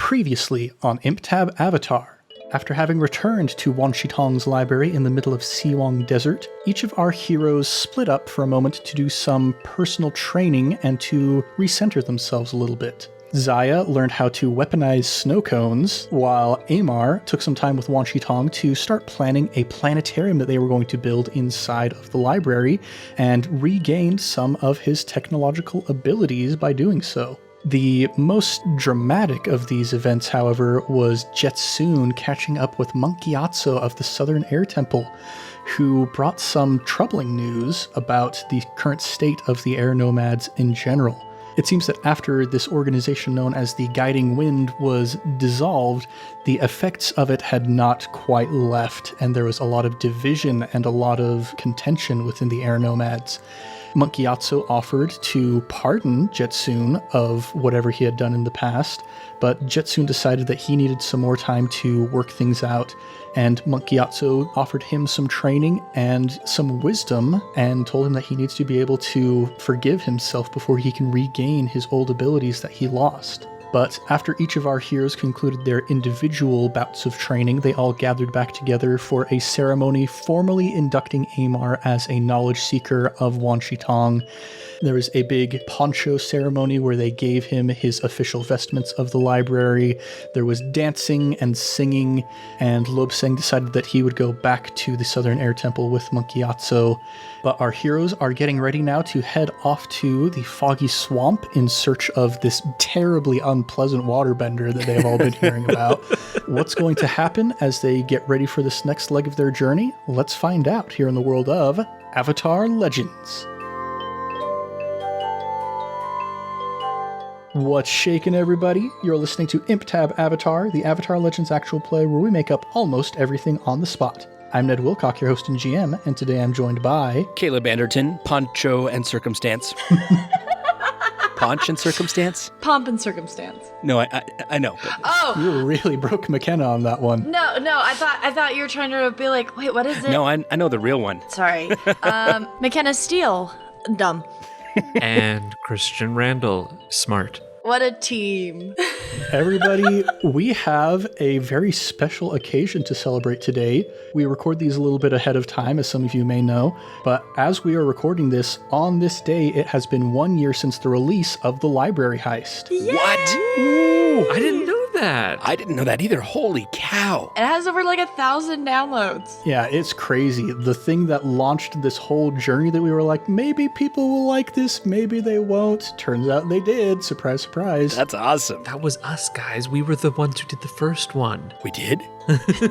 Previously on ImpTab Avatar. After having returned to Wan Shitong's library in the middle of Siwang Desert, each of our heroes split up for a moment to do some personal training and to recenter themselves a little bit. Ziah learned how to weaponize snow cones, while Amar took some time with Wan Shitong to start planning a planetarium that they were going to build inside of the library, and regained some of his technological abilities by doing so. The most dramatic of these events, however, was Je-Tsun catching up with Monk Gyatso of the Southern Air Temple, who brought some troubling news about the current state of the air nomads in general. It seems that after this organization known as the Guiding Wind was dissolved, the effects of it had not quite left, and there was a lot of division and a lot of contention within the air nomads. Monk Gyatso offered to pardon Je-Tsun of whatever he had done in the past, but Je-Tsun decided that he needed some more time to work things out, and Monk Gyatso offered him some training and some wisdom, and told him that he needs to be able to forgive himself before he can regain his old abilities that he lost. But after each of our heroes concluded their individual bouts of training, they all gathered back together for a ceremony formally inducting Amar as a knowledge seeker of Wan Shitong. There was a big poncho ceremony where they gave him his official vestments of the library. There was dancing and singing, and Lobsang decided that he would go back to the Southern Air Temple with Monk Gyatso. But our heroes are getting ready now to head off to the Foggy Swamp in search of this terribly unpleasant waterbender that they have all been hearing about. What's going to happen as they get ready for this next leg of their journey? Let's find out here in the world of Avatar Legends. What's shaking, everybody? You're listening to ImpTab Avatar, the Avatar Legends actual play where we make up almost everything on the spot. I'm Ned Wilcock, your host and GM, and today I'm joined by... Caleb Anderton, Poncho and Circumstance. Paunch and Circumstance? Pomp and Circumstance. No, I know. But... Oh! You really broke McKenna on that one. No, I thought you were trying to be like, wait, what is it? No, I know the real one. Sorry. McKenna Steele. Dumb. And Christian Randall. Smart. What a team. Everybody, we have a very special occasion to celebrate today. We record these a little bit ahead of time, as some of you may know, but as we are recording this, on this day, it has been 1 year since the release of the library heist. Yay! What? Ooh, I didn't know that. I didn't know that either. Holy cow. It has over 1,000 downloads. Yeah, it's crazy. The thing that launched this whole journey that we were like, maybe people will like this, maybe they won't. Turns out they did. Surprise, surprise. That's awesome. That was us, guys. We were the ones who did the first one. We did?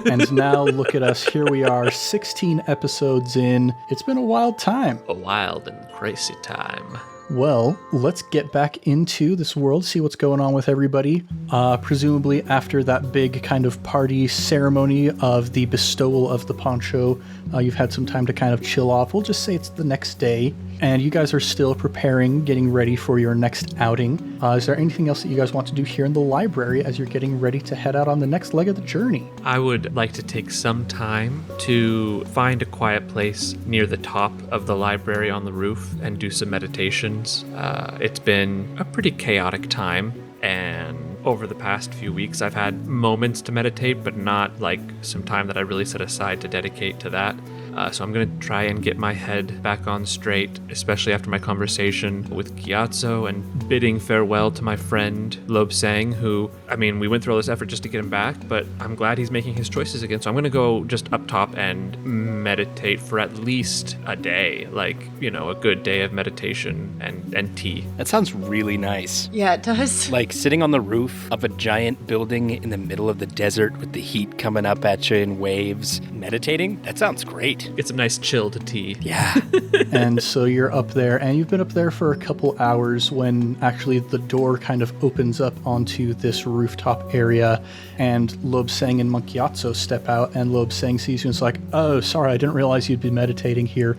And now look at us. Here we are, 16 episodes in. It's been a wild time. A wild and crazy time. Well, let's get back into this world, see what's going on with everybody. Presumably after that big kind of party ceremony of the bestowal of the poncho, you've had some time to kind of chill off. We'll just say it's the next day, and you guys are still preparing, getting ready for your next outing. Is there anything else that you guys want to do here in the library as you're getting ready to head out on the next leg of the journey? I would like to take some time to find a quiet place near the top of the library on the roof and do some meditations. It's been a pretty chaotic time, and over the past few weeks I've had moments to meditate, but not like some time that I really set aside to dedicate to that. So I'm going to try and get my head back on straight, especially after my conversation with Gyatso and bidding farewell to my friend Lobsang, who, I mean, we went through all this effort just to get him back, but I'm glad he's making his choices again. So I'm going to go just up top and meditate for at least a day, like, you know, a good day of meditation and tea. That sounds really nice. Yeah, it does. Like sitting on the roof of a giant building in the middle of the desert with the heat coming up at you in waves, meditating? That sounds great. Get some nice chill to tea. Yeah. And so you're up there, and you've been up there for a couple hours when actually the door kind of opens up onto this rooftop area, and Lobsang and Monk Gyatso step out, and Lobsang sees you and is like, oh, sorry, I didn't realize you'd be meditating here.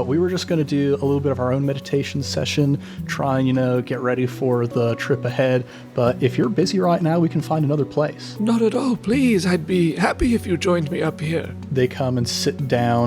We were just going to do a little bit of our own meditation session, try and, get ready for the trip ahead, but if you're busy right now, we can find another place. Not at all, please. I'd be happy if you joined me up here. They come and sit down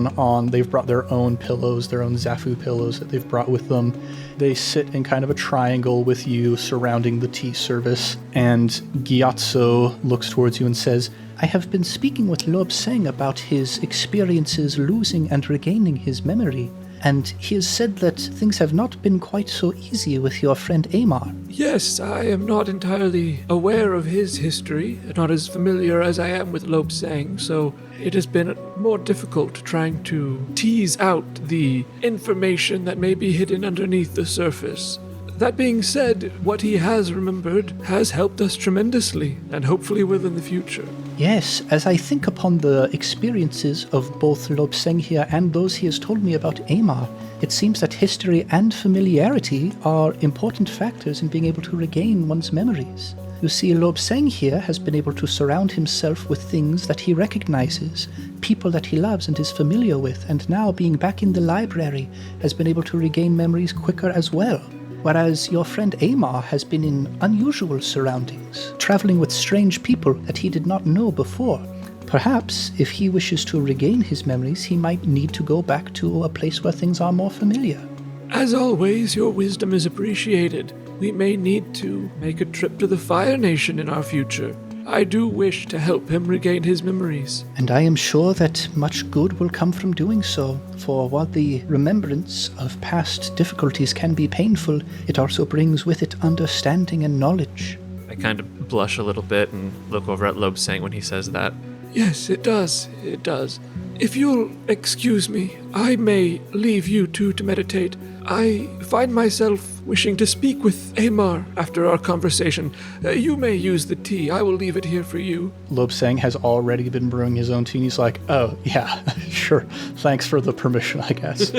they've brought their own pillows, their own Zafu pillows that they've brought with them. They sit in kind of a triangle with you surrounding the tea service, and Gyatso looks towards you and says, I have been speaking with Je-Tsun about his experiences losing and regaining his memory, and he has said that things have not been quite so easy with your friend Amar. Yes, I am not entirely aware of his history, not as familiar as I am with Je-Tsun, so it has been more difficult trying to tease out the information that may be hidden underneath the surface. That being said, what he has remembered has helped us tremendously, and hopefully will in the future. Yes, as I think upon the experiences of both Je-Tsun here and those he has told me about Amar, it seems that history and familiarity are important factors in being able to regain one's memories. You see, Je-Tsun here has been able to surround himself with things that he recognizes, people that he loves and is familiar with, and now being back in the library has been able to regain memories quicker as well. Whereas your friend Amar has been in unusual surroundings, traveling with strange people that he did not know before. Perhaps, if he wishes to regain his memories, he might need to go back to a place where things are more familiar. As always, your wisdom is appreciated. We may need to make a trip to the Fire Nation in our future. I do wish to help him regain his memories. And I am sure that much good will come from doing so, for while the remembrance of past difficulties can be painful, it also brings with it understanding and knowledge. I kind of blush a little bit and look over at Je-Tsun when he says that. Yes, it does. It does. If you'll excuse me, I may leave you two to meditate. I find myself wishing to speak with Amar after our conversation. You may use the tea. I will leave it here for you. Je-Tsun has already been brewing his own tea, and he's like, oh, yeah, sure. Thanks for the permission, I guess.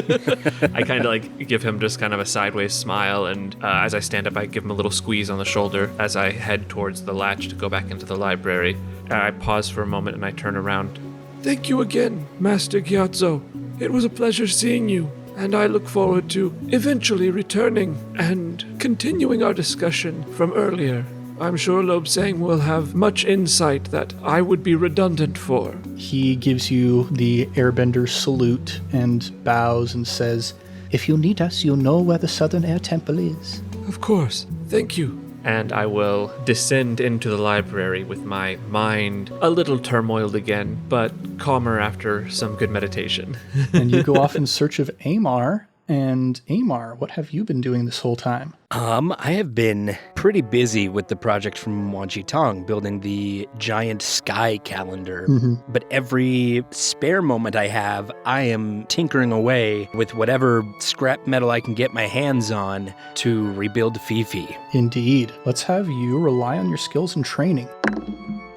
I kind of give him just kind of a sideways smile, and as I stand up, I give him a little squeeze on the shoulder as I head towards the latch to go back into the library. I pause for a moment and I turn around. Thank you again, Master Gyatso. It was a pleasure seeing you, and I look forward to eventually returning and continuing our discussion from earlier. I'm sure Je-Tsun will have much insight that I would be redundant for. He gives you the airbender salute and bows and says, if you need us, you know where the Southern Air Temple is. Of course. Thank you. And I will descend into the library with my mind a little turmoiled again, but calmer after some good meditation. And you go off in search of Amar. And Amar, what have you been doing this whole time? I have been pretty busy with the project from Wanji-Tong, building the giant sky calendar. But every spare moment I have, I am tinkering away with whatever scrap metal I can get my hands on to rebuild Fifi. Indeed. Let's have you rely on your skills and training.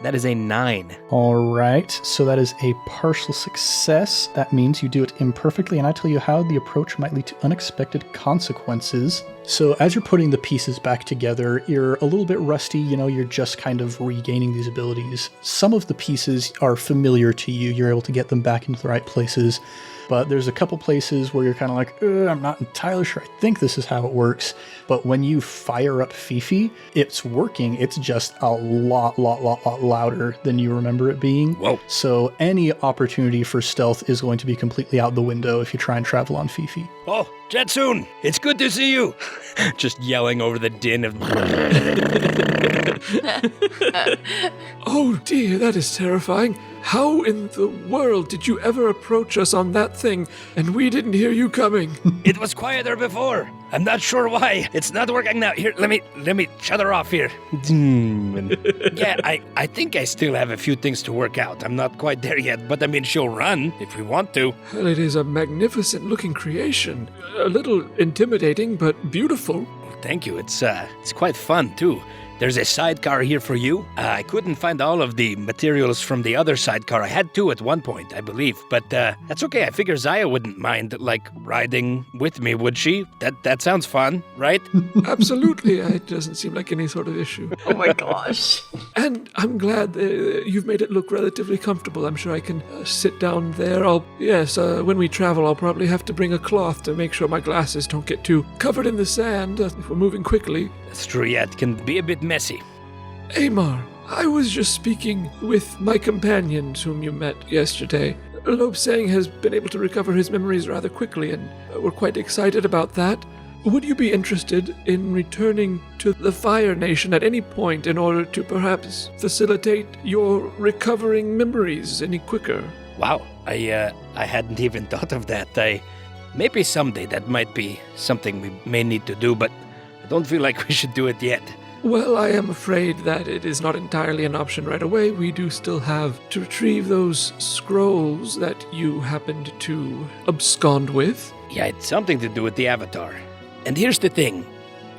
That is a 9. All right, so that is a partial success. That means you do it imperfectly, and I tell you how the approach might lead to unexpected consequences. So as you're putting the pieces back together, you're a little bit rusty, you're just kind of regaining these abilities. Some of the pieces are familiar to you, you're able to get them back into the right places. But there's a couple places where you're kind of like, I'm not entirely sure. I think this is how it works. But when you fire up Fifi, it's working. It's just a lot louder than you remember it being. Whoa. So any opportunity for stealth is going to be completely out the window if you try and travel on Fifi. Oh, Je-Tsun, it's good to see you. Just yelling over the din of... Oh dear, that is terrifying. How in the world did you ever approach us on that thing and we didn't hear you coming? It was quieter before. I'm not sure why. It's not working now. Here, let me shut her off here. Yeah, I think I still have a few things to work out. I'm not quite there yet, but I mean, she'll run if we want to. Well, it is a magnificent looking creation. A little intimidating, but beautiful. Thank you. It's quite fun, too. There's a sidecar here for you. I couldn't find all of the materials from the other sidecar. I had two at one point, I believe. But that's okay. I figure Ziah wouldn't mind, riding with me, would she? That sounds fun, right? Absolutely. It doesn't seem like any sort of issue. Oh my gosh. And I'm glad you've made it look relatively comfortable. I'm sure I can sit down there. When we travel, I'll probably have to bring a cloth to make sure my glasses don't get too covered in the sand if we're moving quickly. That's true, yeah. It can be a bit messy. Amar, I was just speaking with my companions whom you met yesterday. Lobsang has been able to recover his memories rather quickly, and we're quite excited about that. Would you be interested in returning to the Fire Nation at any point in order to perhaps facilitate your recovering memories any quicker? Wow, I hadn't even thought of that. Maybe someday that might be something we may need to do, but I don't feel like we should do it yet. Well, I am afraid that it is not entirely an option right away. We do still have to retrieve those scrolls that you happened to abscond with. Yeah, it's something to do with the Avatar. And here's the thing.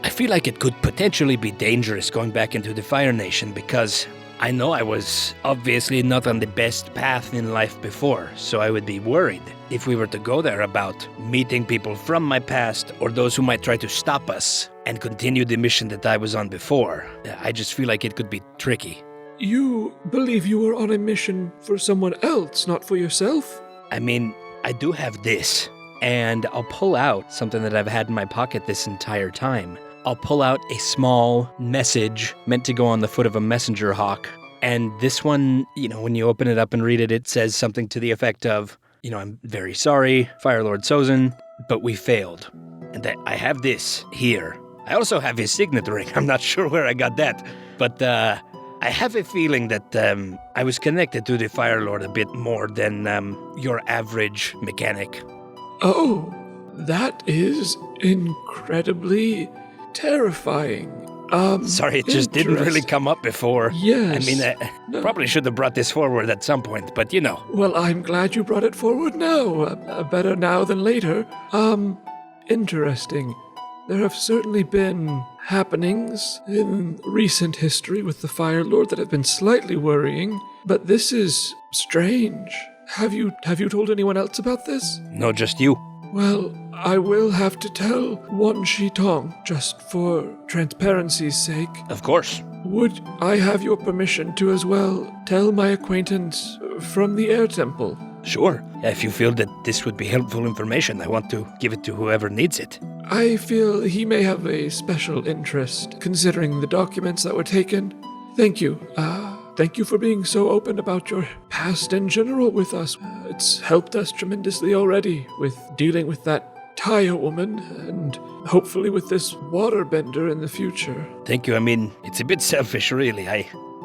I feel like it could potentially be dangerous going back into the Fire Nation because I know I was obviously not on the best path in life before, so I would be worried if we were to go there about meeting people from my past or those who might try to stop us and continue the mission that I was on before. I just feel like it could be tricky. You believe you were on a mission for someone else, not for yourself? I mean, I do have this. And I'll pull out something that I've had in my pocket this entire time. I'll pull out a small message meant to go on the foot of a messenger hawk. And this one, when you open it up and read it, it says something to the effect of, I'm very sorry, Fire Lord C1e16, but we failed. And I have this here. I also have his signet ring. I'm not sure where I got that. But I have a feeling that I was connected to the Fire Lord a bit more than your average mechanic. Oh, that is incredibly terrifying. Sorry, it just didn't really come up before. Yes. I mean, I probably should have brought this forward at some point, but Well, I'm glad you brought it forward now. Better now than later. Interesting. There have certainly been happenings in recent history with the Fire Lord that have been slightly worrying, but this is strange. Have you told anyone else about this? No, just you. Well, I will have to tell Je-Tsun, just for transparency's sake. Of course. Would I have your permission to as well tell my acquaintance from the Air Temple? Sure. If you feel that this would be helpful information, I want to give it to whoever needs it. I feel he may have a special interest, considering the documents that were taken. Thank you. Thank you for being so open about your past in general with us. It's helped us tremendously already with dealing with that Taya woman and hopefully with this waterbender in the future. Thank you. I mean, it's a bit selfish, really.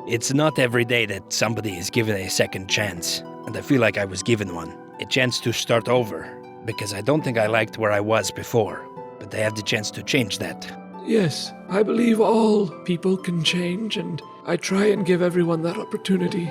It's not every day that somebody is given a second chance, and I feel like I was given one. A chance to start over, because I don't think I liked where I was before, but I have the chance to change that. Yes, I believe all people can change, and I try and give everyone that opportunity.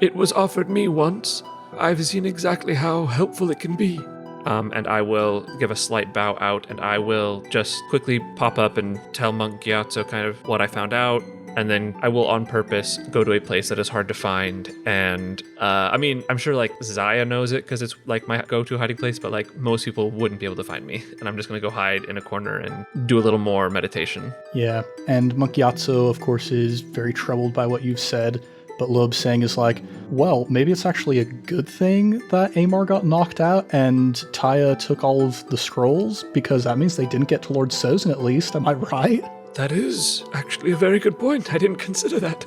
It was offered me once. I've seen exactly how helpful it can be. And I will give a slight bow out, and I will just quickly pop up and tell Monk Gyatso kind of what I found out, and then I will on purpose go to a place that is hard to find. And I'm sure like Ziah knows it because it's like my go-to hiding place, but like most people wouldn't be able to find me. And I'm just going to go hide in a corner and do a little more meditation. Yeah, and Monk Gyatso, of course, is very troubled by what you've said. But Lobsang is like, well, maybe it's actually a good thing that Amar got knocked out and Taya took all of the scrolls, because that means they didn't get to Lord C1e16 at least. Am I right? That is actually a very good point. I didn't consider that.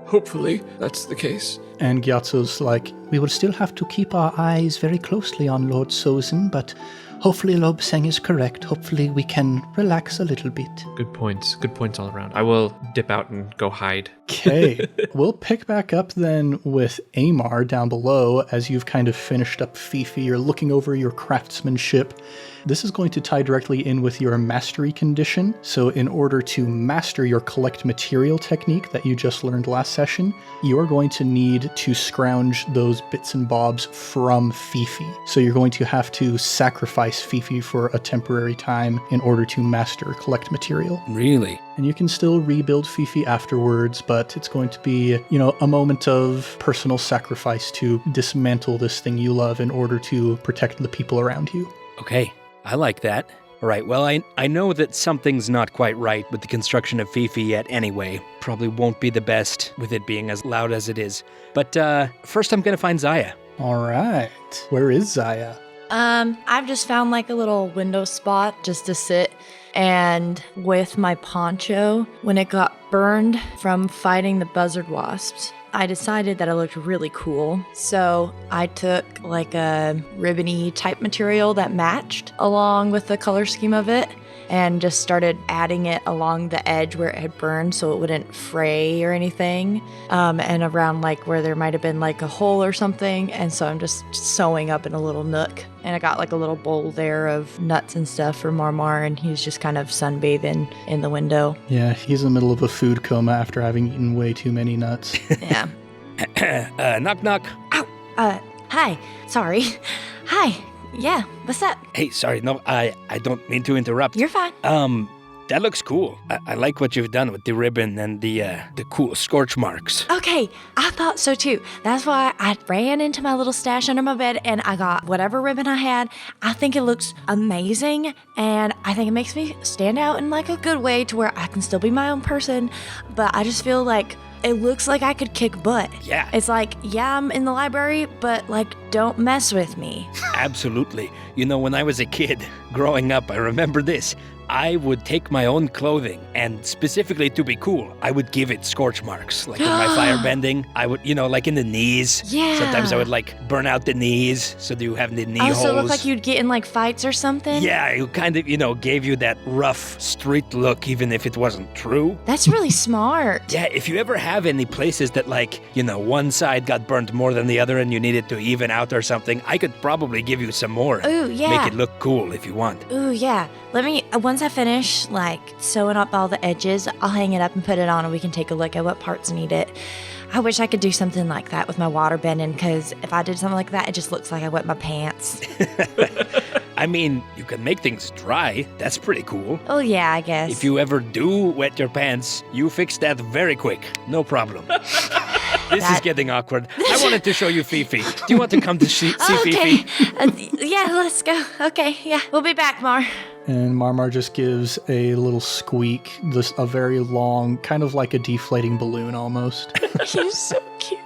Hopefully, that's the case. And Gyatso's like, we will still have to keep our eyes very closely on Lord C1e16, but hopefully Lobsang is correct. Hopefully we can relax a little bit. Good points all around. I will dip out and go hide. Okay, we'll pick back up then with Amar down below as you've kind of finished up Fifi. You're looking over your craftsmanship. This is going to tie directly in with your mastery condition. So in order to master your collect material technique that you just learned last session, you are going to need to scrounge those bits and bobs from Fifi. So you're going to have to sacrifice Fifi for a temporary time in order to master collect material. Really? And you can still rebuild Fifi afterwards, but it's going to be, a moment of personal sacrifice to dismantle this thing you love in order to protect the people around you. Okay, I like that. All right, well, I know that something's not quite right with the construction of Fifi yet anyway. Probably won't be the best with it being as loud as it is. But first I'm going to find Ziah. All right. Where is Ziah? I've just found like a little window spot just to sit And with my poncho, when it got burned from fighting the buzzard wasps, I decided that it looked really cool. So I took like a ribbony type material that matched along with the color scheme of it and just started adding it along the edge where it had burned so it wouldn't fray or anything, and around like where there might have been like a hole or something. And so I'm just sewing up in a little nook, and I got like a little bowl there of nuts and stuff for Marmar, and he's just kind of sunbathing in the window. Yeah, he's in the middle of a food coma after having eaten way too many nuts. Yeah. Knock, knock. Ow. Hi. Sorry. Hi. Yeah, what's up? Hey, sorry, no, I don't mean to interrupt. You're fine. That looks cool. I like what you've done with the ribbon and the cool scorch marks. Okay, I thought so too. That's why I ran into my little stash under my bed and I got whatever ribbon I had. I think it looks amazing, and I think it makes me stand out in like a good way to where I can still be my own person, but I just feel like it looks like I could kick butt. Yeah. It's like, yeah, I'm in the library, but like, don't mess with me. Absolutely. You know, when I was a kid growing up, I remember this. I would take my own clothing, and specifically to be cool, I would give it scorch marks. Like in my firebending, I would, like in the knees. Yeah. Sometimes I would like burn out the knees so that you have the knee holes. So it looked like you'd get in like fights or something? Yeah, it kind of, gave you that rough street look, even if it wasn't true. That's really smart. Yeah, if you ever have any places that like, one side got burnt more than the other and you needed to even out or something, I could probably give you some more. Ooh, yeah. Make it look cool if you want. Ooh, yeah. Let me, once I finish, like, sewing up all the edges, I'll hang it up and put it on, and we can take a look at what parts need it. I wish I could do something like that with my water bending, because if I did something like that, it just looks like I wet my pants. I mean, you can make things dry. That's pretty cool. Oh, yeah, I guess. If you ever do wet your pants, you fix that very quick. No problem. This is getting awkward. I wanted to show you Fifi. Do you want to come to see Fifi? Yeah, let's go. Okay, yeah, we'll be back, Mar. And Marmar just gives a little squeak, a very long, kind of like a deflating balloon almost. He's so cute.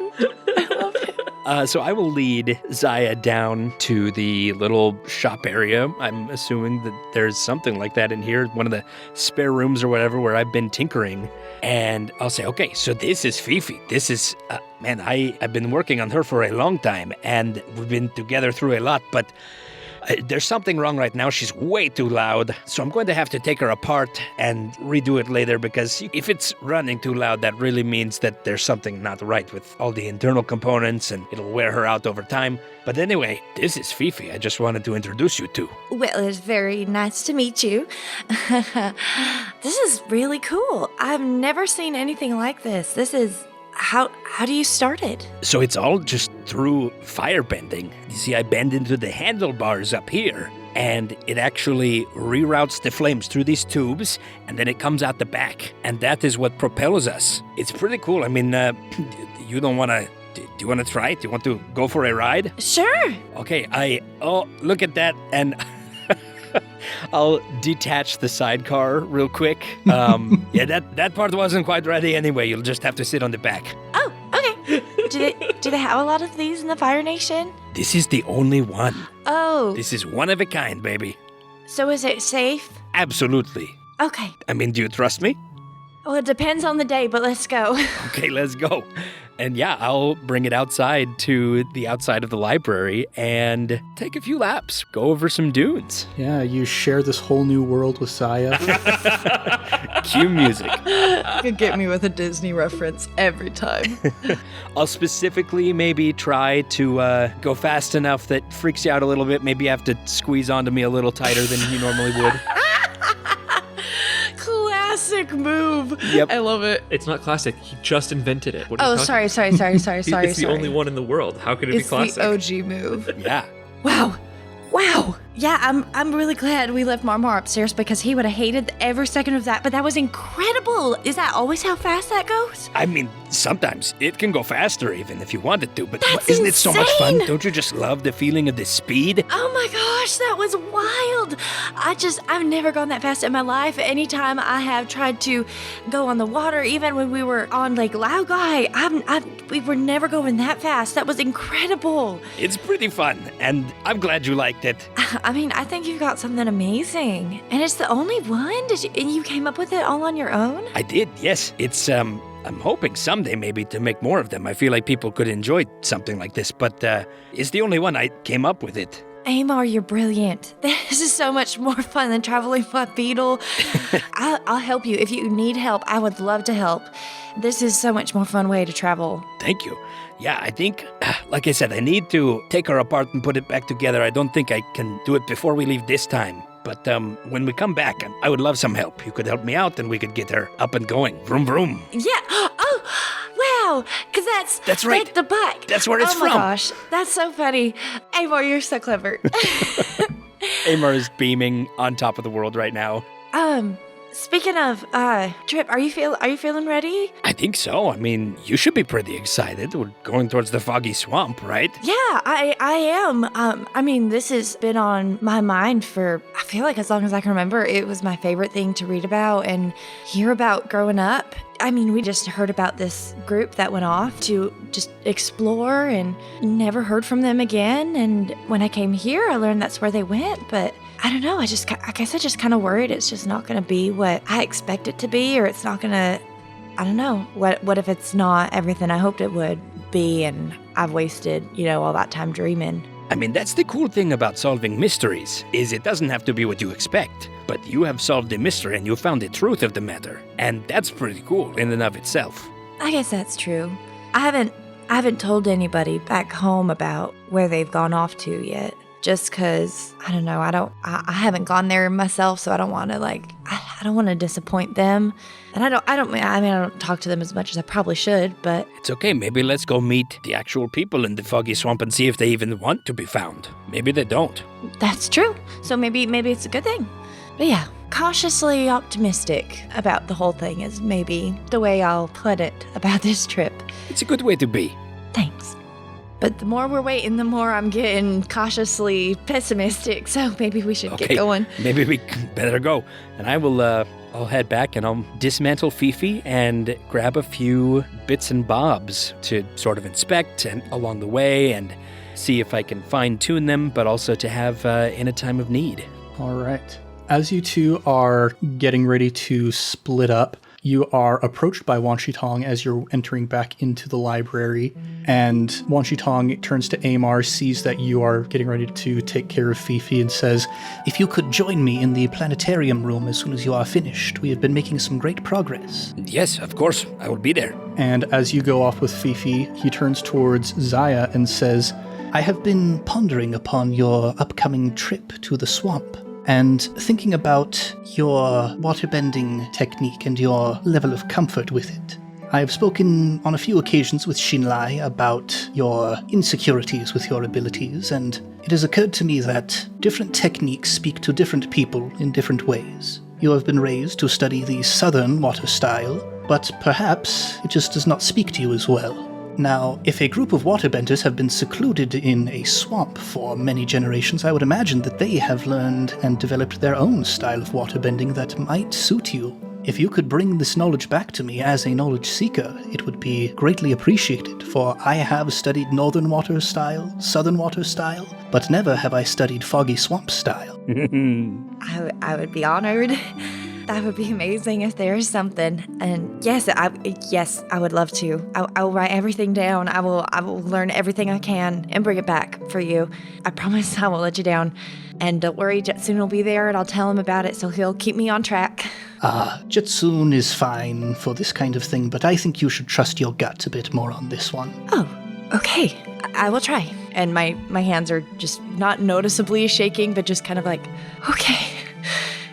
I love him. So I will lead Ziah down to the little shop area. I'm assuming that there's something like that in here, one of the spare rooms or whatever where I've been tinkering. And I'll say, okay, so this is Fifi. This is, I've been working on her for a long time, and we've been together through a lot, but there's something wrong right now. She's way too loud. So I'm going to have to take her apart and redo it later, because if it's running too loud, that really means that there's something not right with all the internal components, and it'll wear her out over time. But anyway, this is Fifi. I just wanted to introduce you to. Well, it's very nice to meet you. This is really cool. I've never seen anything like this. This is... How do you start it? So it's all just through firebending. You see, I bend into the handlebars up here, and it actually reroutes the flames through these tubes, and then it comes out the back, and that is what propels us. It's pretty cool. I mean, you don't want to... Do you want to try it? Do you want to go for a ride? Sure. Okay, look at that, and... I'll detach the sidecar real quick. Yeah, that part wasn't quite ready anyway. You'll just have to sit on the back. Oh, okay. Do they have a lot of these in the Fire Nation? This is the only one. Oh. This is one of a kind, baby. So is it safe? Absolutely. Okay. I mean, do you trust me? Well, it depends on the day, but let's go. Okay, let's go. And yeah, I'll bring it outside to the outside of the library and take a few laps, go over some dunes. Yeah, you share this whole new world with Ziah. Cue music. You could get me with a Disney reference every time. I'll specifically maybe try to go fast enough that freaks you out a little bit. Maybe you have to squeeze onto me a little tighter than you normally would. Classic move. Yep. I love it. It's not classic. He just invented it. What are you Oh, talking- sorry. It's the only one in the world. How could it It's be classic? the OG move. Yeah. Wow. Yeah, I'm really glad we left Marmar upstairs, because he would have hated every second of that, but that was incredible. Is that always how fast that goes? I mean, sometimes it can go faster even if you wanted to, but That's isn't it so much fun? insane! Don't you just love the feeling of the speed? Oh my gosh, that was wild. I've never gone that fast in my life. Anytime I have tried to go on the water, even when we were on Lake Laogai, we were never going that fast. That was incredible. It's pretty fun, and I'm glad you liked it. I mean, I think you've got something amazing. And it's the only one? And you came up with it all on your own? I did, yes. It's, I'm hoping someday maybe to make more of them. I feel like people could enjoy something like this, but it's the only one. I came up with it. Amar, you're brilliant. This is so much more fun than traveling by beetle. I'll help you. If you need help, I would love to help. This is so much more fun way to travel. Thank you. Yeah, I think, like I said, I need to take her apart and put it back together. I don't think I can do it before we leave this time. But when we come back, I would love some help. You could help me out and we could get her up and going. Vroom, vroom. Yeah. Oh, wow. Because that's right. Like the bike. That's where it's from. Oh, my gosh. That's so funny. Amar, you're so clever. Amar is beaming on top of the world right now. Speaking of trip, are you feeling ready? I think so. I mean, you should be pretty excited. We're going towards the Foggy Swamp, right? Yeah, I am. I mean, this has been on my mind for, I feel like as long as I can remember. It was my favorite thing to read about and hear about growing up. I mean, we just heard about this group that went off to just explore and never heard from them again. And when I came here, I learned that's where they went, but I don't know. I guess I just kind of worried it's just not going to be what I expect it to be, or it's not going to, I don't know. What if it's not everything I hoped it would be and I've wasted, all that time dreaming? I mean, that's the cool thing about solving mysteries, is it doesn't have to be what you expect. But you have solved the mystery and you found the truth of the matter. And that's pretty cool in and of itself. I guess that's true. I haven't told anybody back home about where they've gone off to yet. Just because, I don't know, I haven't gone there myself, so I don't want to I don't want to disappoint them. And I don't talk to them as much as I probably should, but it's okay. Maybe let's go meet the actual people in the Foggy Swamp and see if they even want to be found. Maybe they don't. That's true. So maybe it's a good thing. But yeah, cautiously optimistic about the whole thing is maybe the way I'll put it about this trip. It's a good way to be. Thanks. But the more we're waiting, the more I'm getting cautiously pessimistic. So maybe we should get going. Maybe we better go. And I will, I'll head back and I'll dismantle Fifi and grab a few bits and bobs to sort of inspect and along the way and see if I can fine-tune them, but also to have in a time of need. All right. As you two are getting ready to split up, you are approached by Wan Shi Tong as you're entering back into the library, and Wan Shi Tong turns to Amar, sees that you are getting ready to take care of Fifi, and says, "If you could join me in the planetarium room as soon as you are finished, we have been making some great progress." Yes, of course, I will be there. And as you go off with Fifi, he turns towards Ziah and says, "I have been pondering upon your upcoming trip to the swamp, and thinking about your waterbending technique and your level of comfort with it. I have spoken on a few occasions with Xinlai about your insecurities with your abilities, and it has occurred to me that different techniques speak to different people in different ways. You have been raised to study the southern water style, but perhaps it just does not speak to you as well. Now, if a group of waterbenders have been secluded in a swamp for many generations, I would imagine that they have learned and developed their own style of waterbending that might suit you. If you could bring this knowledge back to me as a knowledge seeker, it would be greatly appreciated, for I have studied northern water style, southern water style, but never have I studied Foggy Swamp style." I would be honored. That would be amazing if there is something. And yes, I would love to. I will write everything down. I will learn everything I can and bring it back for you. I promise I won't let you down. And don't worry, Je-Tsun will be there and I'll tell him about it so he'll keep me on track. Je-Tsun is fine for this kind of thing, but I think you should trust your gut a bit more on this one. Oh, okay. I will try. And my hands are just not noticeably shaking, but just kind of like, okay.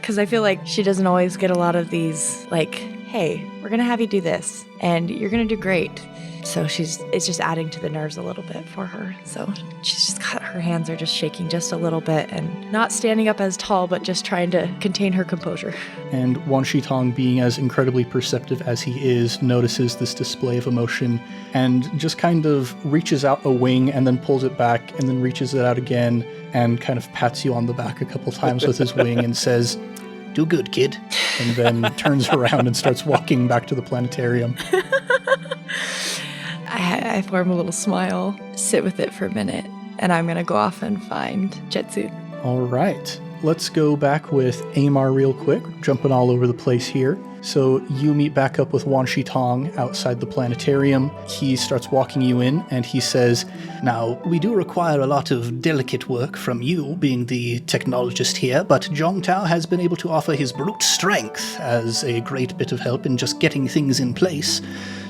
Because I feel like she doesn't always get a lot of these, like, hey, we're going to have you do this, and you're going to do great. So it's just adding to the nerves a little bit for her. So she's just got, her hands are just shaking just a little bit, and not standing up as tall, but just trying to contain her composure. And Wan Shi Tong, being as incredibly perceptive as he is, notices this display of emotion and just kind of reaches out a wing and then pulls it back and then reaches it out again and kind of pats you on the back a couple times with his wing and says, "Do good, kid," and then turns around and starts walking back to the planetarium. I form a little smile, sit with it for a minute, and I'm going to go off and find Je-Tsun. All right. Let's go back with Amar real quick, jumping all over the place here. So you meet back up with Wan Shi Tong outside the planetarium. He starts walking you in, and he says, "Now, we do require a lot of delicate work from you, being the technologist here, but Zhong Tao has been able to offer his brute strength as a great bit of help in just getting things in place.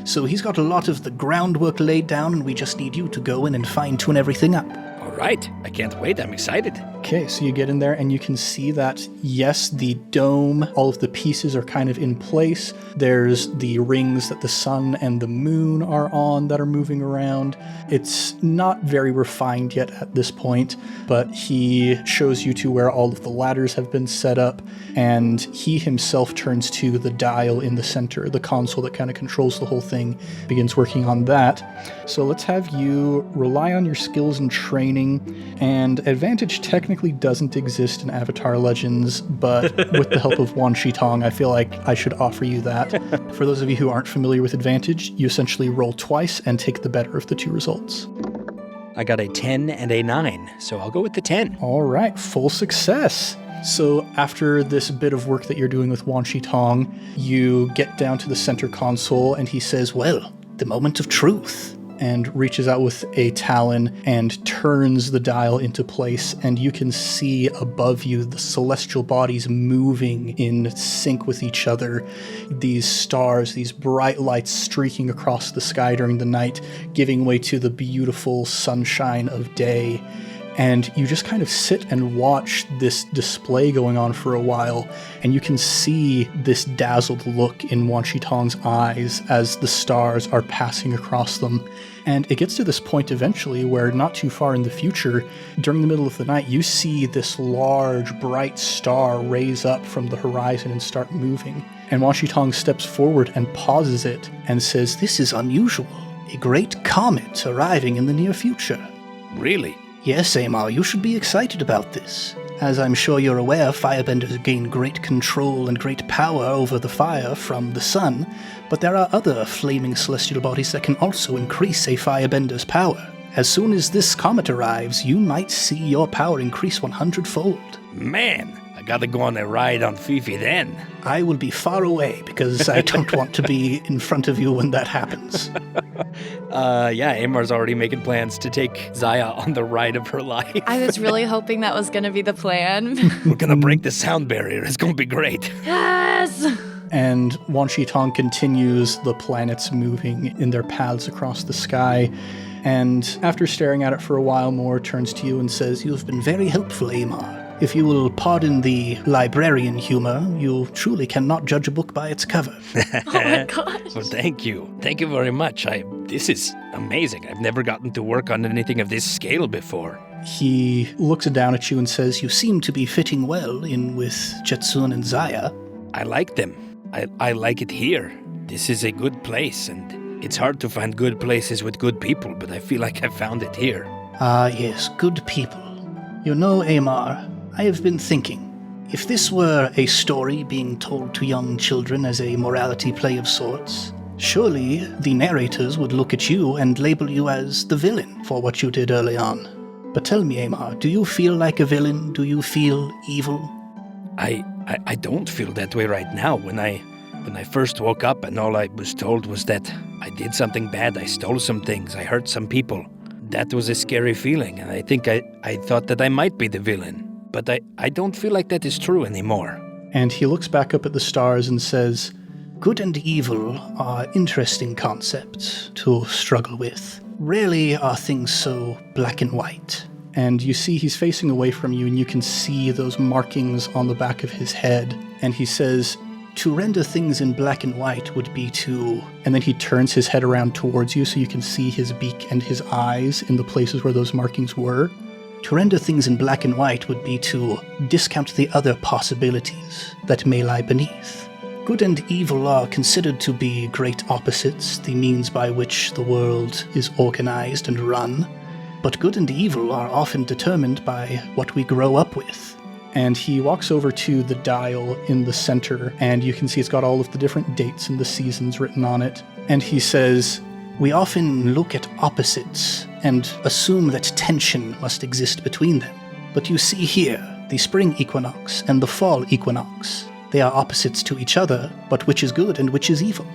So he's got a lot of the groundwork laid down, and we just need you to go in and fine-tune everything up." All right. I can't wait. I'm excited. Okay, so you get in there and you can see that, yes, the dome, all of the pieces are kind of in place. There's the rings that the sun and the moon are on that are moving around. It's not very refined yet at this point, but he shows you to where all of the ladders have been set up, and he himself turns to the dial in the center, the console that kind of controls the whole thing, begins working on that. So let's have you rely on your skills and training, and advantage technically doesn't exist in Avatar Legends, but with the help of Wan Shi Tong, I feel like I should offer you that. For those of you who aren't familiar with advantage, you essentially roll twice and take the better of the two results. I got a 10 and a 9, so I'll go with the 10. All right, full success. So after this bit of work that you're doing with Wan Shi Tong, you get down to the center console, and he says, "Well, the moment of truth," and reaches out with a talon and turns the dial into place, and you can see above you the celestial bodies moving in sync with each other. These stars, these bright lights streaking across the sky during the night, giving way to the beautiful sunshine of day. And you just kind of sit and watch this display going on for a while, and you can see this dazzled look in Wan Shi Tong's eyes as the stars are passing across them. And it gets to this point eventually where, not too far in the future, during the middle of the night, you see this large, bright star raise up from the horizon and start moving. And Wan Shi Tong steps forward and pauses it and says, "This is unusual. A great comet arriving in the near future." Really? Yes, Amar, you should be excited about this. As I'm sure you're aware, firebenders gain great control and great power over the fire from the sun, but there are other flaming celestial bodies that can also increase a firebender's power. As soon as this comet arrives, you might see your power increase 100-fold. Man, I gotta go on a ride on Fifi then. I will be far away because I don't want to be in front of you when that happens. Yeah, Amar's already making plans to take Ziah on the ride of her life. I was really hoping that was going to be the plan. We're gonna break the sound barrier. It's gonna be great. Yes! And Wan Shi Tong continues the planets moving in their paths across the sky, and after staring at it for a while more, turns to you and says, "You've been very helpful, Amar. If you will pardon the librarian humor, you truly cannot judge a book by its cover." Oh my gosh. Well, thank you. Thank you very much. This is amazing. I've never gotten to work on anything of this scale before. He looks down at you and says, "You seem to be fitting well in with Je-Tsun and Ziah." I like them. I like it here. This is a good place, and it's hard to find good places with good people, but I feel like I found it here. Ah, yes, good people. You know, Amar, I have been thinking, if this were a story being told to young children as a morality play of sorts, surely the narrators would look at you and label you as the villain for what you did early on. But tell me, Amar, do you feel like a villain? Do you feel evil? I don't feel that way right now. When I first woke up and all I was told was that I did something bad, I stole some things, I hurt some people. That was a scary feeling, and I think I thought that I might be the villain. But I don't feel like that is true anymore. And he looks back up at the stars and says, "Good and evil are interesting concepts to struggle with. Rarely are things so black and white." And you see he's facing away from you, and you can see those markings on the back of his head. And he says, "To render things in black and white would be to..." And then he turns his head around towards you so you can see his beak and his eyes in the places where those markings were. "To render things in black and white would be to discount the other possibilities that may lie beneath. Good and evil are considered to be great opposites, the means by which the world is organized and run. But good and evil are often determined by what we grow up with." And he walks over to the dial in the center, and you can see it's got all of the different dates and the seasons written on it. And he says, "We often look at opposites and assume that tension must exist between them. But you see here, the spring equinox and the fall equinox. They are opposites to each other, but which is good and which is evil?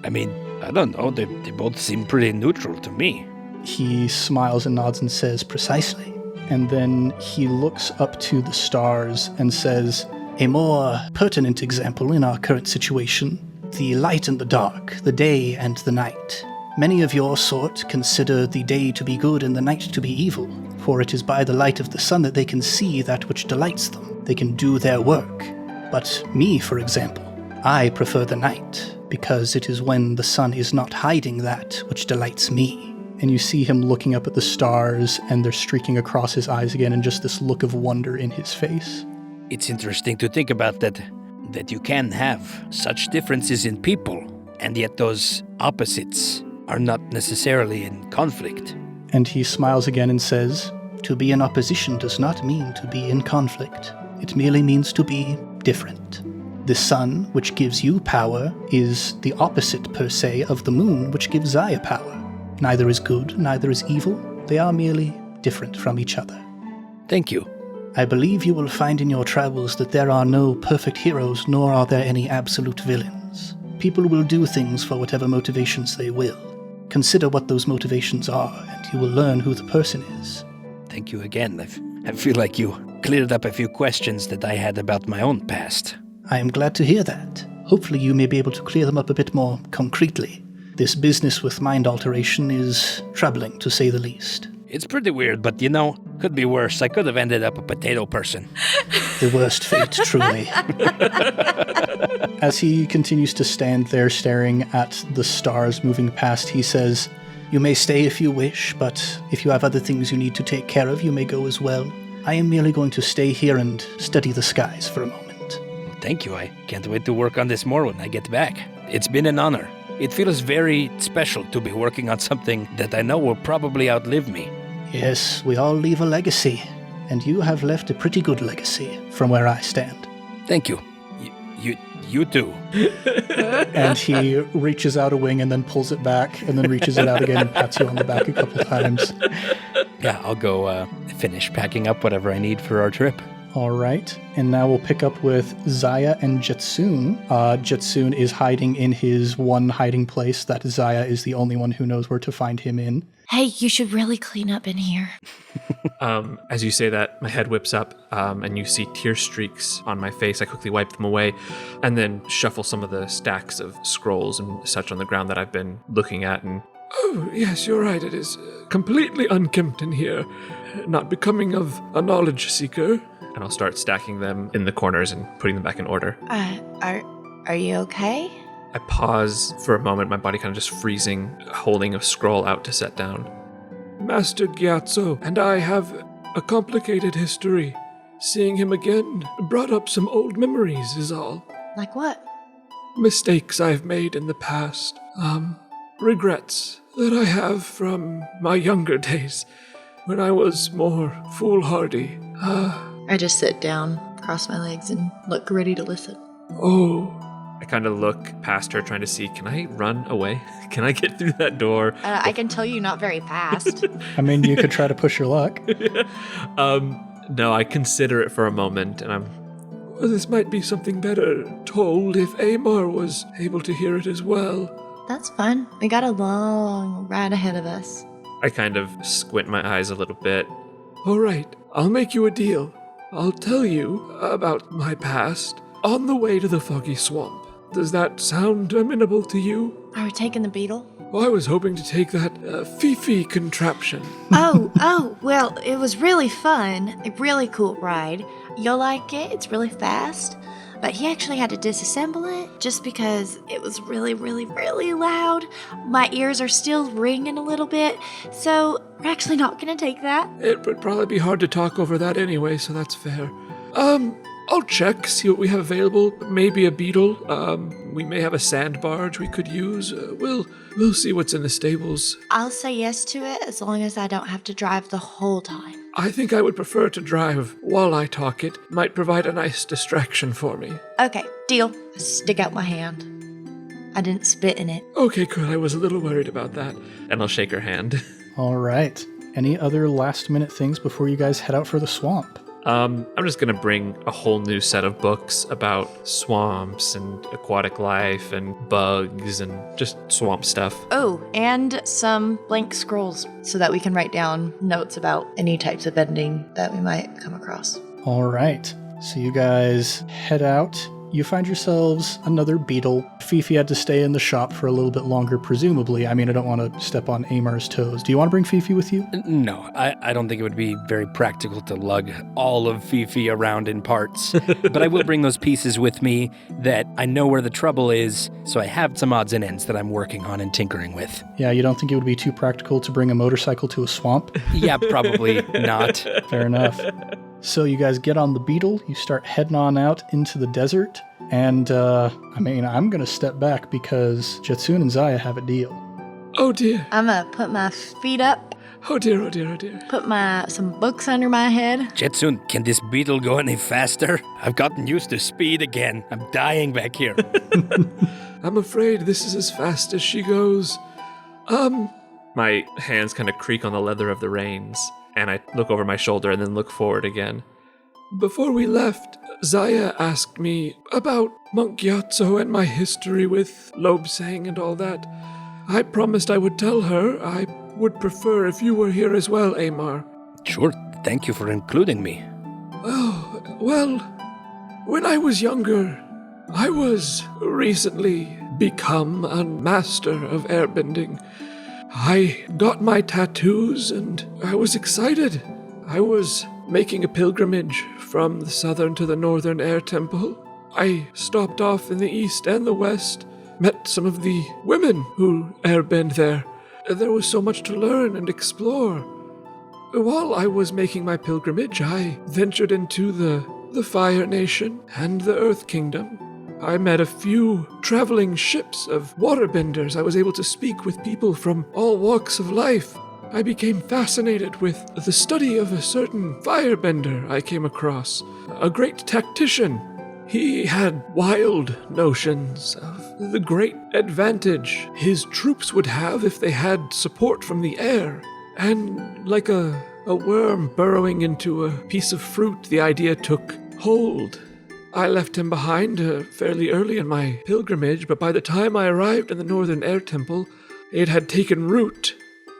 I mean, I don't know. They both seem pretty neutral to me. He smiles and nods and says, precisely. And then he looks up to the stars and says, a more pertinent example in our current situation, the light and the dark, the day and the night. Many of your sort consider the day to be good and the night to be evil, for it is by the light of the sun that they can see that which delights them. They can do their work. But me, for example, I prefer the night, because it is when the sun is not hiding that which delights me. And you see him looking up at the stars, and they're streaking across his eyes again, and just this look of wonder in his face. It's interesting to think about that you can have such differences in people, and yet those opposites are not necessarily in conflict. And he smiles again and says, to be in opposition does not mean to be in conflict. It merely means to be different. The sun, which gives you power, is the opposite, per se, of the moon, which gives Ziah power. Neither is good, neither is evil. They are merely different from each other. Thank you. I believe you will find in your travels that there are no perfect heroes, nor are there any absolute villains. People will do things for whatever motivations they will. Consider what those motivations are, and you will learn who the person is. Thank you again. I feel like you cleared up a few questions that I had about my own past. I am glad to hear that. Hopefully you may be able to clear them up a bit more concretely. This business with mind alteration is troubling, to say the least. It's pretty weird, but could be worse. I could have ended up a potato person. The worst fate, truly. As he continues to stand there staring at the stars moving past, he says, you may stay if you wish, but if you have other things you need to take care of, you may go as well. I am merely going to stay here and study the skies for a moment. Well, thank you. I can't wait to work on this more when I get back. It's been an honor. It feels very special to be working on something that I know will probably outlive me. Yes, we all leave a legacy, and you have left a pretty good legacy from where I stand. Thank you. You too. And he reaches out a wing and then pulls it back, and then reaches it out again and pats you on the back a couple times. Yeah, I'll go finish packing up whatever I need for our trip. All right, and now we'll pick up with Ziah and Je-Tsun. Je-Tsun is hiding in his one hiding place that Ziah is the only one who knows where to find him in. Hey, you should really clean up in here. As you say that, my head whips up, and you see tear streaks on my face. I quickly wipe them away, and then shuffle some of the stacks of scrolls and such on the ground that I've been looking at. And oh, yes, you're right. It is completely unkempt in here, not becoming of a knowledge seeker. And I'll start stacking them in the corners and putting them back in order. Are you okay? I pause for a moment, my body kind of just freezing, holding a scroll out to set down. Master Je-Tsun and I have a complicated history. Seeing him again brought up some old memories is all. Like what? Mistakes I've made in the past. Regrets that I have from my younger days, when I was more foolhardy. I just sit down, cross my legs, and look ready to listen. Oh. I kind of look past her, trying to see, can I run away? Can I get through that door? I can tell you not very fast. I mean, you could try to push your luck. No, I consider it for a moment, and well, this might be something better told if Amar was able to hear it as well. That's fun. We got a long ride ahead of us. I kind of squint my eyes a little bit. All right, I'll make you a deal. I'll tell you about my past on the way to the Foggy Swamp. Does that sound amenable to you? Are we taking the beetle? Oh, I was hoping to take that Fifi contraption. Well, it was really fun. A really cool ride. You'll like it. It's really fast. But he actually had to disassemble it just because it was really, really, really loud. My ears are still ringing a little bit, so we're actually not going to take that. It would probably be hard to talk over that anyway, so that's fair. I'll check, see what we have available. Maybe a beetle. We may have a sand barge we could use. We'll see what's in the stables. I'll say yes to it as long as I don't have to drive the whole time. I think I would prefer to drive while I talk. It might provide a nice distraction for me. Okay, deal. I stick out my hand. I didn't spit in it. Okay, good. I was a little worried about that. And I'll shake her hand. All right. Any other last-minute things before you guys head out for the swamp? I'm just going to bring a whole new set of books about swamps and aquatic life and bugs and just swamp stuff. Oh, and some blank scrolls so that we can write down notes about any types of bending that we might come across. All right. So you guys head out. You find yourselves another beetle. Fifi had to stay in the shop for a little bit longer, presumably. I mean, I don't want to step on Amar's toes. Do you want to bring Fifi with you? No, I don't think it would be very practical to lug all of Fifi around in parts. But I will bring those pieces with me that I know where the trouble is, so I have some odds and ends that I'm working on and tinkering with. Yeah, you don't think it would be too practical to bring a motorcycle to a swamp? Yeah, probably not. Fair enough. So you guys get on the beetle, you start heading on out into the desert, and, I'm going to step back because Je-Tsun and Ziah have a deal. Oh dear. I'm going to put my feet up, Oh dear, oh dear, oh dear. put some books under my head. Je-Tsun, can this beetle go any faster? I've gotten used to speed again. I'm dying back here. I'm afraid this is as fast as she goes. My hands kind of creak on the leather of the reins, and I look over my shoulder and then look forward again. Before we left, Ziah asked me about Monk Gyatso and my history with Lobsang and all that. I promised I would tell her. I would prefer if you were here as well, Amar. Sure, thank you for including me. Oh, well, when I was younger, I was recently become a master of airbending. I got my tattoos and I was excited. I was making a pilgrimage from the southern to the northern air temple. I stopped off in the east and the west, met some of the women who airbend there. There was so much to learn and explore. While I was making my pilgrimage, I ventured into the Fire Nation and the Earth Kingdom. I met a few traveling ships of waterbenders. I was able to speak with people from all walks of life. I became fascinated with the study of a certain firebender I came across, a great tactician. He had wild notions of the great advantage his troops would have if they had support from the air. And like a worm burrowing into a piece of fruit, the idea took hold. I left him behind fairly early in my pilgrimage, but by the time I arrived in the Northern Air Temple, it had taken root.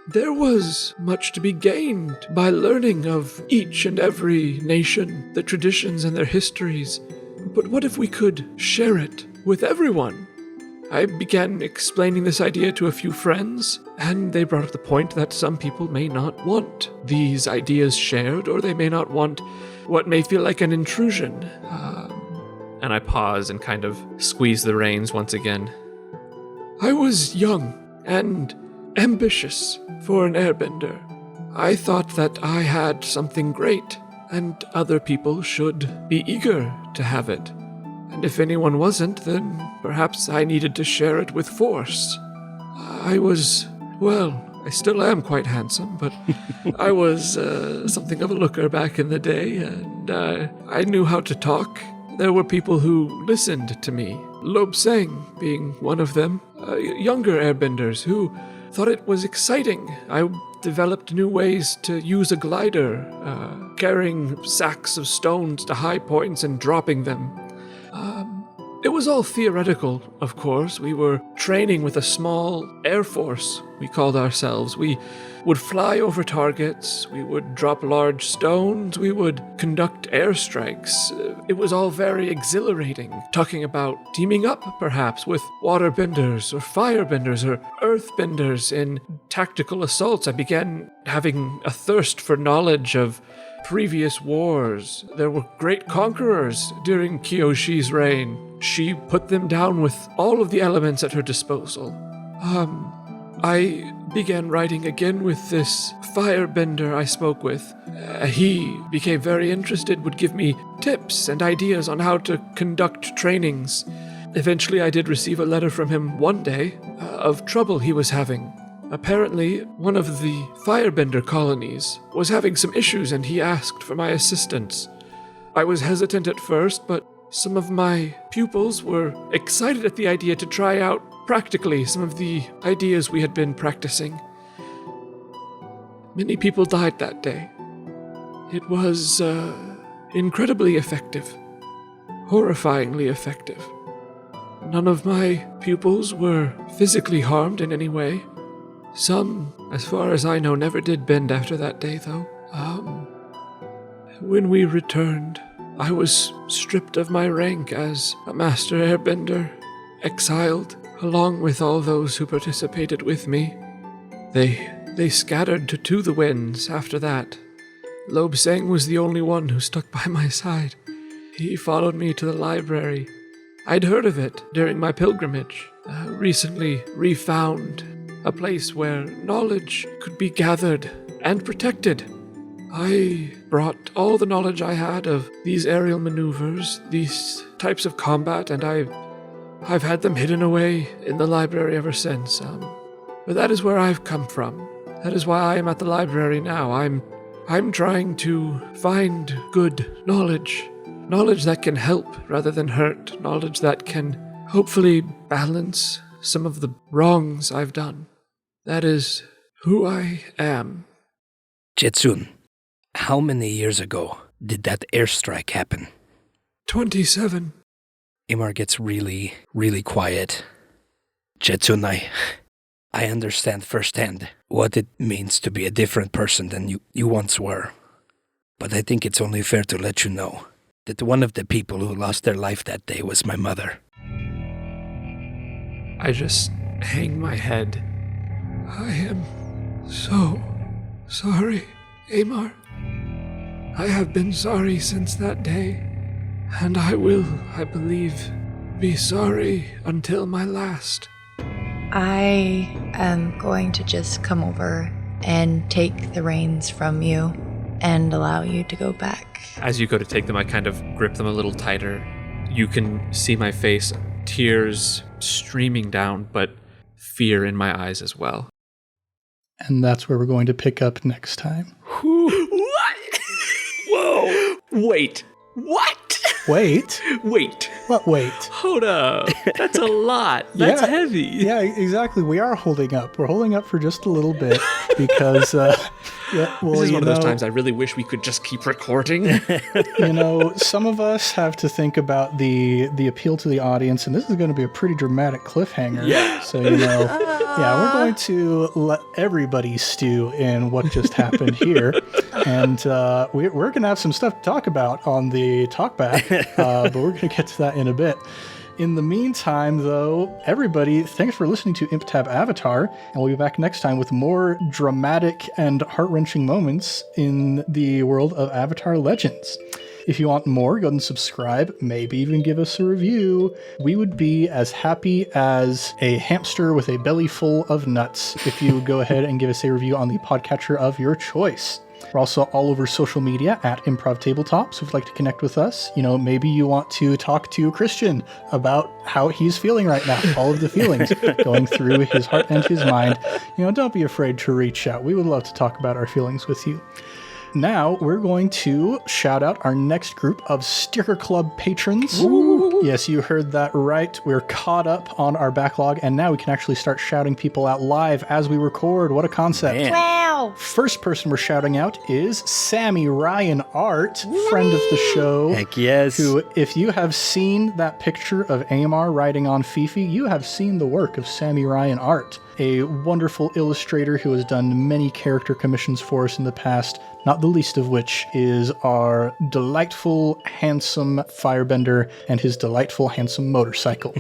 There was much to be gained by learning of each and every nation, their traditions and their histories. But what if we could share it with everyone? I began explaining this idea to a few friends, and they brought up the point that some people may not want these ideas shared, or they may not want what may feel like an intrusion. And I pause and kind of squeeze the reins once again. I was young and ambitious for an airbender. I thought that I had something great, and other people should be eager to have it. And if anyone wasn't, then perhaps I needed to share it with force. I still am quite handsome, but I was something of a looker back in the day, and I knew how to talk. There were people who listened to me, Lobsang being one of them, younger airbenders who thought it was exciting. I developed new ways to use a glider, carrying sacks of stones to high points and dropping them. It was all theoretical, of course. We were training with a small air force, we called ourselves. We would fly over targets, we would drop large stones, we would conduct airstrikes. It was all very exhilarating, talking about teaming up, perhaps, with waterbenders or firebenders or earthbenders in tactical assaults. I began having a thirst for knowledge of previous wars. There were great conquerors during Kiyoshi's reign. She put them down with all of the elements at her disposal. I began writing again with this firebender I spoke with. He became very interested, would give me tips and ideas on how to conduct trainings. Eventually, I did receive a letter from him one day of trouble he was having. Apparently, one of the firebender colonies was having some issues and he asked for my assistance. I was hesitant at first, but some of my pupils were excited at the idea to try out practically some of the ideas we had been practicing. Many people died that day. It was incredibly effective. Horrifyingly effective. None of my pupils were physically harmed in any way. Some, as far as I know, never did bend after that day, though. When we returned, I was stripped of my rank as a Master Airbender, exiled, along with all those who participated with me. They scattered to the winds after that. Lobsang was the only one who stuck by my side. He followed me to the library. I'd heard of it during my pilgrimage. Recently refound a place where knowledge could be gathered and protected. I brought all the knowledge I had of these aerial maneuvers, these types of combat, and I've had them hidden away in the library ever since. But that is where I've come from. That is why I am at the library now. I'm trying to find good knowledge. Knowledge that can help rather than hurt. Knowledge that can hopefully balance some of the wrongs I've done. That is who I am. Je-Tsun, how many years ago did that airstrike happen? 27. Amar gets really, really quiet. Je-Tsun, I understand firsthand what it means to be a different person than you once were. But I think it's only fair to let you know that one of the people who lost their life that day was my mother. I just hang my head. I am so sorry, Amar. I have been sorry since that day, and I will, I believe, be sorry until my last. I am going to just come over and take the reins from you and allow you to go back. As you go to take them, I kind of grip them a little tighter. You can see my face, tears streaming down, but fear in my eyes as well. And that's where we're going to pick up next time. What? Whoa! Wait. What? Wait. Wait. What wait? Hold up. That's a lot. That's heavy. Yeah, exactly. We are holding up. We're holding up for just a little bit because, this is one of those times I really wish we could just keep recording. Some of us have to think about the appeal to the audience, and this is going to be a pretty dramatic cliffhanger. Yeah. So, we're going to let everybody stew in what just happened here. And we're going to have some stuff to talk about on the talkback, but we're going to get to that in a bit. In the meantime, though, everybody, thanks for listening to ImpTab Avatar, and we'll be back next time with more dramatic and heart-wrenching moments in the world of Avatar Legends. If you want more, go ahead and subscribe, maybe even give us a review. We would be as happy as a hamster with a belly full of nuts if you go ahead and give us a review on the podcatcher of your choice. We're also all over social media at Improv Tabletop, so if you'd like to connect with us, maybe you want to talk to Christian about how he's feeling right now, all of the feelings going through his heart and his mind. Don't be afraid to reach out. We would love to talk about our feelings with you. Now, we're going to shout out our next group of Sticker Club patrons. Ooh. Yes, you heard that right. We're caught up on our backlog, and now we can actually start shouting people out live as we record. What a concept. Man. Wow. First person we're shouting out is Sammy Ryan Art, friend of the show. Heck yes. Who, if you have seen that picture of Amar riding on Fifi, you have seen the work of Sammy Ryan Art, a wonderful illustrator who has done many character commissions for us in the past, not the least of which is our delightful, handsome firebender and his delightful, handsome motorcycle.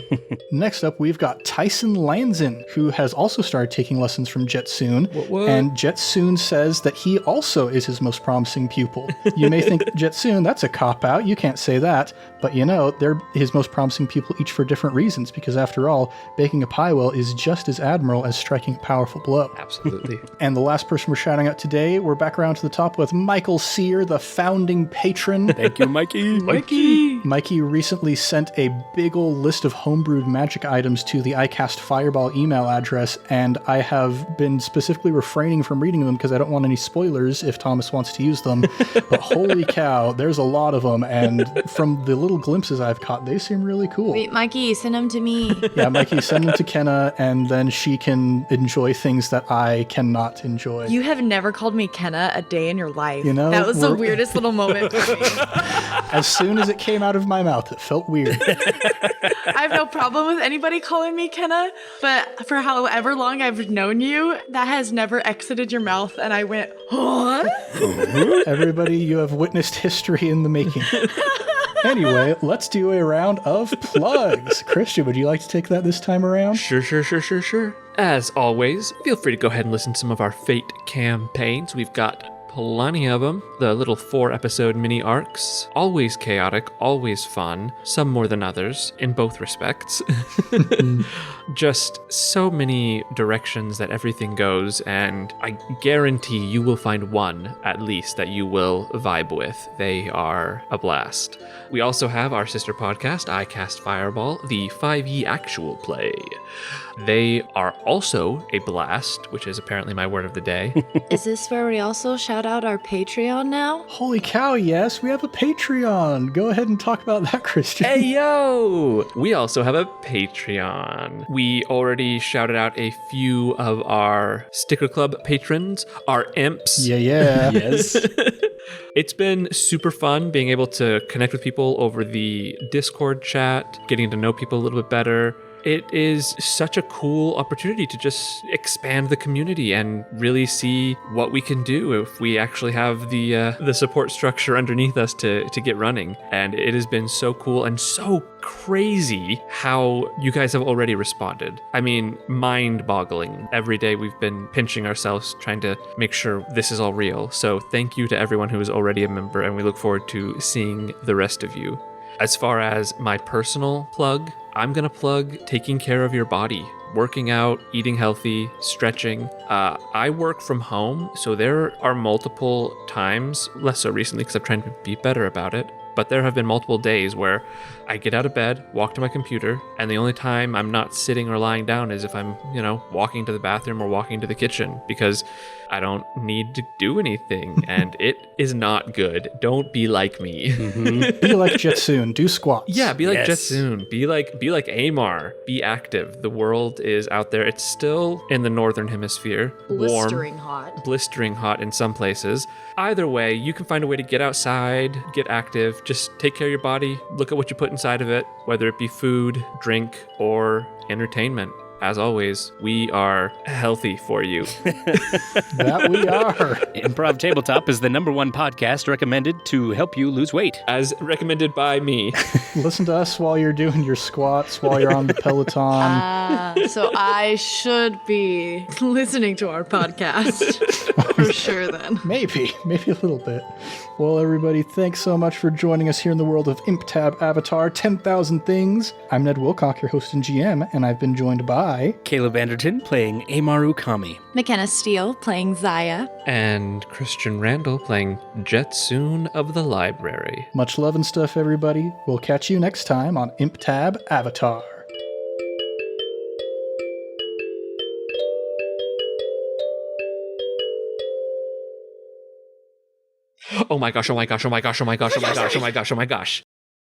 Next up, we've got Tyson Lanzin, who has also started taking lessons from Je-Tsun. What? And Je-Tsun says that he also is his most promising pupil. You may think, Je-Tsun, that's a cop-out. You can't say that. But they're his most promising pupil each for different reasons, because after all, baking a pie well is just as admirable as striking a powerful blow. Absolutely. And the last person we're shouting out today, we're back around to the top with Michael Sear, the founding patron. Thank you, Mikey. Mikey! Mikey recently sent a big ol' list of homebrewed magic items to the iCast Fireball email address, and I have been specifically refraining from reading them because I don't want any spoilers if Thomas wants to use them. But holy cow, there's a lot of them, and from the little glimpses I've caught, they seem really cool. Wait, Mikey, send them to me. Yeah, Mikey, send them to Kenna, and then she can enjoy things that I cannot enjoy. You have never called me Kenna a day in your life. You know, that was the weirdest little moment for me. As soon as it came out of my mouth, it felt weird. I have no problem with anybody calling me Kenna, but for however long I've known you, that has never exited your mouth, and I went, what? Everybody, you have witnessed history in the making. Anyway, let's do a round of plugs. Christian, would you like to take that this time around? Sure. As always, feel free to go ahead and listen to some of our Fate campaigns. We've got plenty of them. The little 4-episode mini arcs. Always chaotic, always fun. Some more than others, in both respects. Just so many directions that everything goes, and I guarantee you will find one, at least, that you will vibe with. They are a blast. We also have our sister podcast, iCast Fireball, the 5e actual play. They are also a blast, which is apparently my word of the day. Is this where we also shout out our Patreon now? Holy cow, yes, we have a Patreon. Go ahead and talk about that, Christian. Hey, yo! We also have a Patreon. We already shouted out a few of our Sticker Club patrons, our imps. Yeah. Yes. It's been super fun being able to connect with people over the Discord chat, getting to know people a little bit better. It is such a cool opportunity to just expand the community and really see what we can do if we actually have the support structure underneath us to get running. And it has been so cool and so crazy how you guys have already responded. I mean, mind-boggling. Every day we've been pinching ourselves trying to make sure this is all real. So thank you to everyone who is already a member, and we look forward to seeing the rest of you. As far as my personal plug, I'm going to plug taking care of your body, working out, eating healthy, stretching. I work from home, so there are multiple times, less so recently because I'm trying to be better about it, but there have been multiple days where I get out of bed, walk to my computer, and the only time I'm not sitting or lying down is if I'm, walking to the bathroom or walking to the kitchen, because I don't need to do anything, and it is not good. Don't be like me. Mm-hmm. Be like Je-Tsun. Do squats. Yeah, be like Yes. Je-Tsun. Be like Amar. Be active. The world is out there. It's still in the northern hemisphere. Blistering Warm, hot. blistering hot in some places. Either way, you can find a way to get outside, get active, just take care of your body, look at what you put inside of it, whether it be food, drink, or entertainment. As always, we are healthy for you. That we are. Improv Tabletop is the #1 podcast recommended to help you lose weight. As recommended by me. Listen to us while you're doing your squats, while you're on the Peloton. So I should be listening to our podcast for sure then. Maybe a little bit. Well, everybody, thanks so much for joining us here in the world of ImpTab Avatar 10,000 Things. I'm Ned Wilcock, your host and GM, and I've been joined by Caleb Anderton playing Amar Ukami. McKenna Steele playing Ziah. And Christian Randall playing Je-Tsun of the Library. Much love and stuff, everybody. We'll catch you next time on ImpTab Avatar. Oh my gosh, oh my gosh, oh my gosh, oh my gosh, oh my gosh, oh my gosh, oh my gosh.